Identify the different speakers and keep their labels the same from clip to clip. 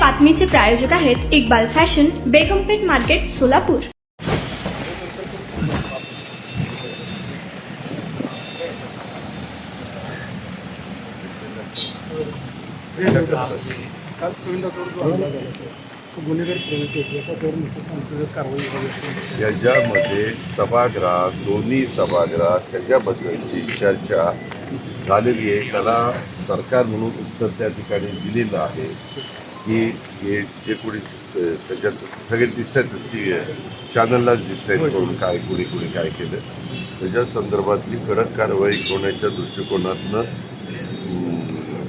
Speaker 1: बातमीचे प्रायोजक आहेत Iqbal fashion, बेगमपेठ market, Solapur.
Speaker 2: याच्यामध्ये सभागृहात दोन्ही सभागृहात त्याच्याबद्दलची चर्चा झालेली आहे। त्याला सरकार म्हणून उत्तर त्या ठिकाणी दिलेलं आहे की हे जे कोणी त्याच्यात सगळे दिसतातच ती चॅनललाच दिसत आहेत कोण काय कोणी कोणी काय केलं त्याच्या संदर्भातली कडक कारवाई होण्याच्या दृष्टिकोनातनं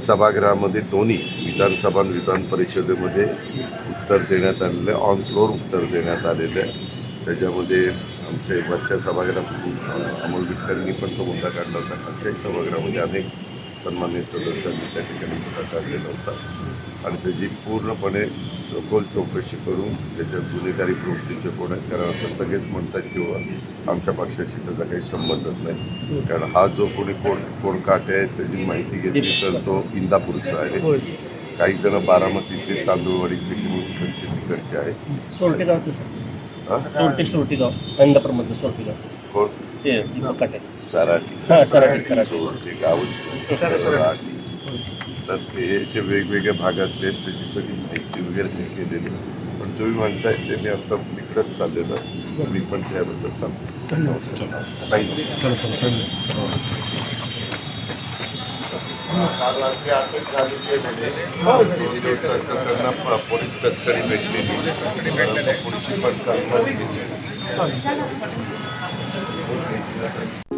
Speaker 2: सभागृहामध्ये दोन्ही विधानसभा आणि विधान परिषदेमध्ये उत्तर देण्यात आलेलं आहे, ऑन फ्लोर उत्तर देण्यात आलेलं आहे। त्याच्यामध्ये आमच्या वरच्या सभागृहात अमोल विटकरांनी पण तो मुद्दा काढला होता। खालच्याही सभागृहामध्ये अनेक सन्मान्य सदस्यांनी त्या ठिकाणी मुद्दा काढलेला होता आणि त्याची पूर्णपणे सखोल चौकशी करून त्याच्यात गुन्हेगारी प्रवृत्तीचे कोण आहेत, कारण आता सगळेच म्हणतात किंवा आमच्या पक्षाशी त्याचा काही संबंधच नाही, कारण हा जो कोण काटे आहे त्याची माहिती घेतली तर तो इंदापूरचा आहे, काही जण बारामतीचे, तांदूळवाडीचे किंवा तिकडचे आहेत।
Speaker 3: सोरटेगावचं सर, सोरटेगाव इंदापूरमधलं सोरटेगाव
Speaker 2: कोण
Speaker 3: ते दीपक काटे
Speaker 2: सराटी
Speaker 3: सराटी
Speaker 2: गावच तर ते असे वेगवेगळ्या भागातले त्याची सगळी माहिती वगैरे हे केलेली, पण तुम्ही म्हणताय त्यांनी आता इकडंच चाललेलं, मी पण त्याबद्दल सांगतो। काल रात्री अटक झालेली आहे, 2 दिवसाचं त्यांना पोलीस कस्टडी भेटलेली, पुढची पण कारवाई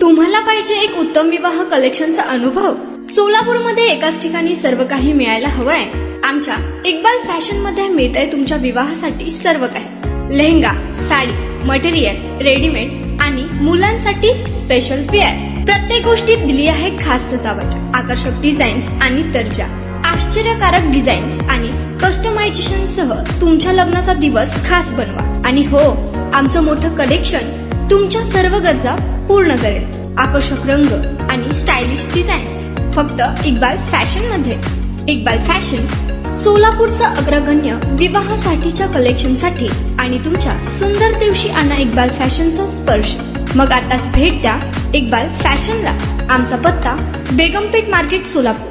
Speaker 1: तुम्हाला पाहिजे एक उत्तम विवाह कलेक्शनचा अनुभव? सोलापूरमध्ये एकाच ठिकाणी सर्व काही मिळायला हवंय? आमच्या इक्बाल फॅशन मध्ये मिळतंय तुमच्या विवाहासाठी सर्व काही। लेहंगा, साडी, मटेरियल, रेडीमेड आणि मुलांसाठी स्पेशल वेअर, प्रत्येक गोष्टीत दिली आहे खास सजावट, आकर्षक डिझाईन्स आणि दर्जा, आश्चर्यकारक डिझाईन्स आणि कस्टमायझेशन सह तुमच्या लग्नाचा दिवस खास बनवा। आणि हो, आमचं मोठं कलेक्शन तुमच्या सर्व गरजा पूर्ण करेल। आकर्षक रंग आणि स्टायलिश डिझाईन्स फक्त इक्बाल फॅशन मध्ये। इक्बाल फॅशन सोलापूरचा अग्रगण्य विवाहासाठीच्या कलेक्शनसाठी आणि तुमच्या सुंदर दिवशी आणा इक्बाल फॅशनचा स्पर्श। मग आताच भेट द्या इक्बाल फॅशनला। आमचा पत्ता बेगमपेठ मार्केट, सोलापूर।